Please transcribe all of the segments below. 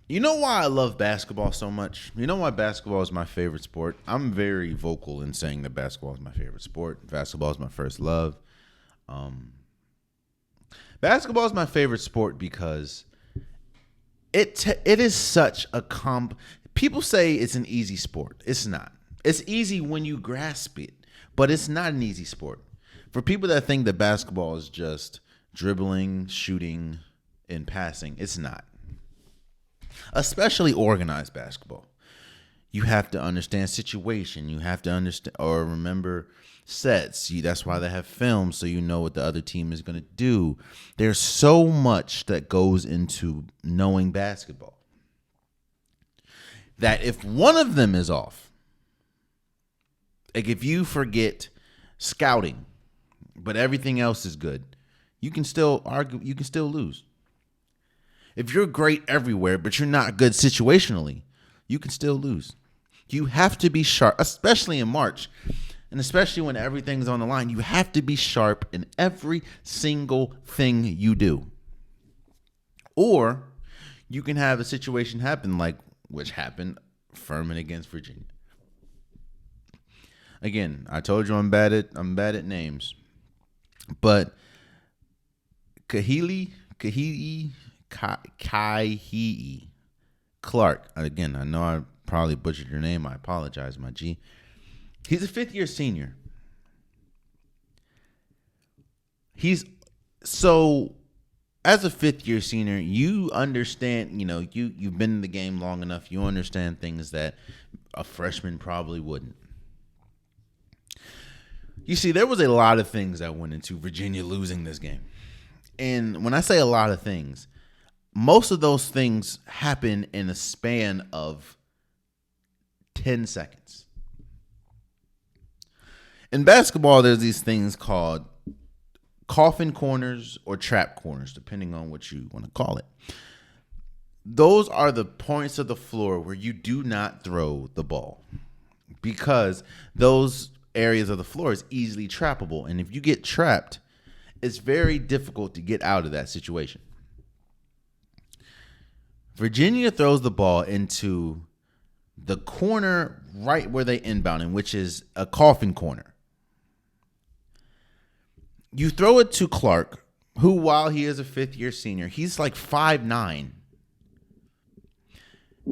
You know why I love basketball so much? You know why basketball is my favorite sport? I'm very vocal in saying that basketball is my favorite sport. Basketball is my first love. Um, Basketball is my favorite sport because it is such a People say it's an easy sport. It's not. It's easy when you grasp it, but it's not an easy sport. For people that think that basketball is just dribbling, shooting, and passing, it's not. Especially organized basketball. You have to understand situation. You have to understand or remember sets. That's why they have film, so you know what the other team is going to do. There's so much that goes into knowing basketball that if one of them is off, like if you forget scouting, but everything else is good, you can still argue. You can still lose. If you're great everywhere, but you're not good situationally, you can still lose. You have to be sharp, especially in March, and especially when everything's on the line. You have to be sharp in every single thing you do. Or you can have a situation happen like which happened Furman against Virginia. Again, I told you I'm bad at names. But Kahili Clark. Again, I know I probably butchered your name. I apologize, my G. He's a fifth-year senior. As a fifth-year senior, you understand, you've been in the game long enough. You understand things that a freshman probably wouldn't. You see, there was a lot of things that went into Virginia losing this game. And when I say a lot of things, most of those things happen in a span of 10 seconds. In basketball, there's these things called coffin corners or trap corners, depending on what you want to call it. Those are the points of the floor where you do not throw the ball because those areas of the floor is easily trappable. And if you get trapped, it's very difficult to get out of that situation. Virginia throws the ball into the corner right where they inbounding, which is a coffin corner. You throw it to Clark, who, while he is a fifth-year senior, he's like 5'9".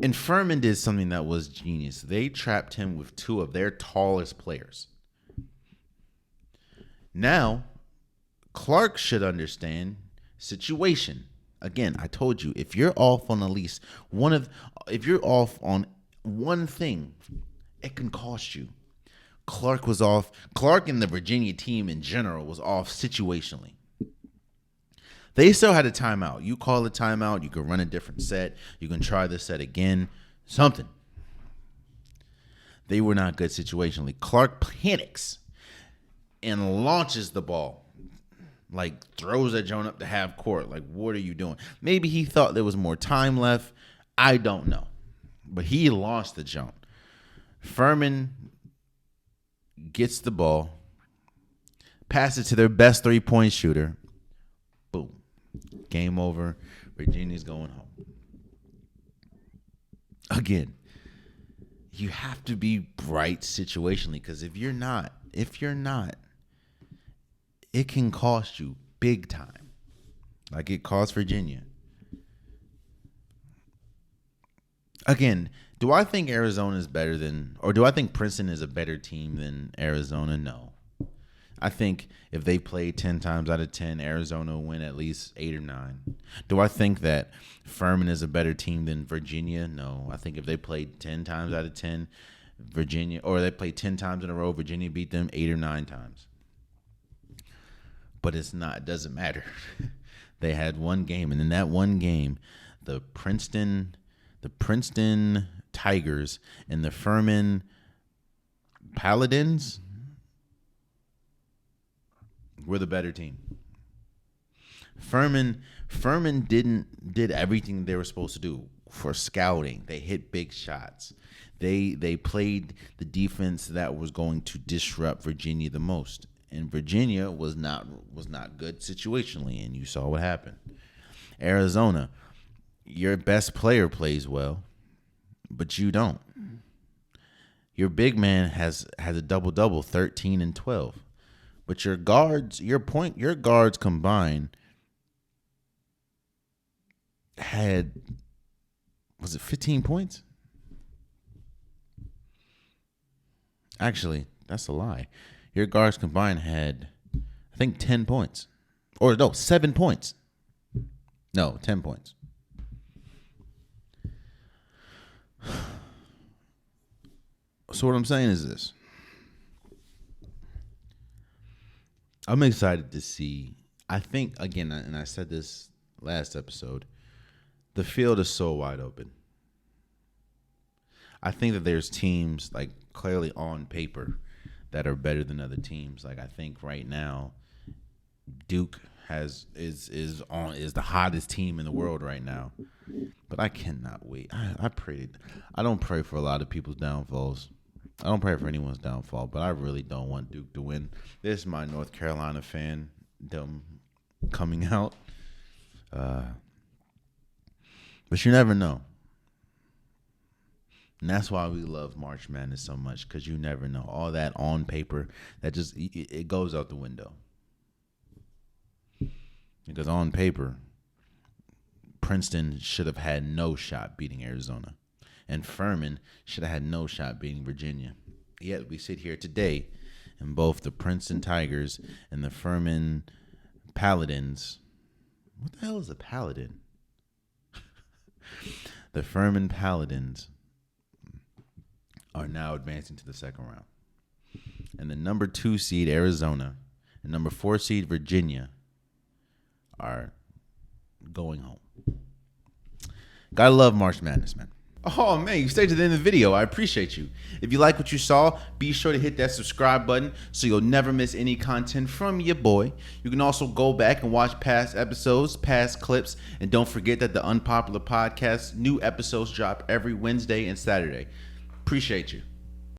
And Furman did something that was genius. They trapped him with two of their tallest players. Now, Clark should understand situation. Again, I told you, if you're off on at least if you're off on one thing, it can cost you. Clark was off. Clark and the Virginia team in general was off situationally. They still had a timeout. You call a timeout, you can run a different set. You can try the set again. Something. They were not good situationally. Clark panics and launches the ball. Like, throws that joint up to half court. Like, what are you doing? Maybe he thought there was more time left. I don't know. But he lost the joint. Furman gets the ball, passes to their best three-point shooter. Boom. Game over. Virginia's going home. Again, you have to be bright situationally, because if you're not, it can cost you big time, like it cost Virginia. Again, do I think Arizona is better than, or do I think Princeton is a better team than Arizona? No. I think if they played 10 times out of 10, Arizona will win at least 8 or 9. Do I think that Furman is a better team than Virginia? No. I think if they played 10 times out of 10, Virginia, or they played 10 times in a row, Virginia beat them 8 or 9 times. But it's not, it doesn't matter. They had one game, and in that one game, the Princeton Tigers and the Furman Paladins were the better team. Furman did everything they were supposed to do for scouting. They hit big shots. They played the defense that was going to disrupt Virginia the most. And Virginia was not good situationally, and you saw what happened. Arizona, your best player plays well, but you don't. Your big man has a double-double, 13 and 12. But your guards combined had, was it 15 points? Actually, that's a lie. Your guards combined had, I think, 10 points. Or no, 7 points. No, 10 points. So what I'm saying is this. I'm excited to see. I think, again, and I said this last episode, the field is so wide open. I think that there's teams, like, clearly on paper that are better than other teams. Like, I think right now Duke is the hottest team in the world right now. But I cannot wait. I don't pray for a lot of people's downfalls. I don't pray for anyone's downfall, but I really don't want Duke to win. This is my North Carolina fan coming out. But you never know. And that's why we love March Madness so much, because you never know. All that on paper, that just, it goes out the window. Because on paper, Princeton should have had no shot beating Arizona. And Furman should have had no shot beating Virginia. Yet we sit here today, and both the Princeton Tigers and the Furman Paladins. What the hell is a Paladin? The Furman Paladins are now advancing to the second round. And the number 2 seed Arizona and number 4 seed Virginia are going home. Gotta love March Madness, man. Oh, man, you stayed to the end of the video. I appreciate you. If you like what you saw, be sure to hit that subscribe button so you'll never miss any content from your boy. You can also go back and watch past episodes, past clips, and don't forget that the Unpopular Podcast, new episodes drop every Wednesday and Saturday. Appreciate you.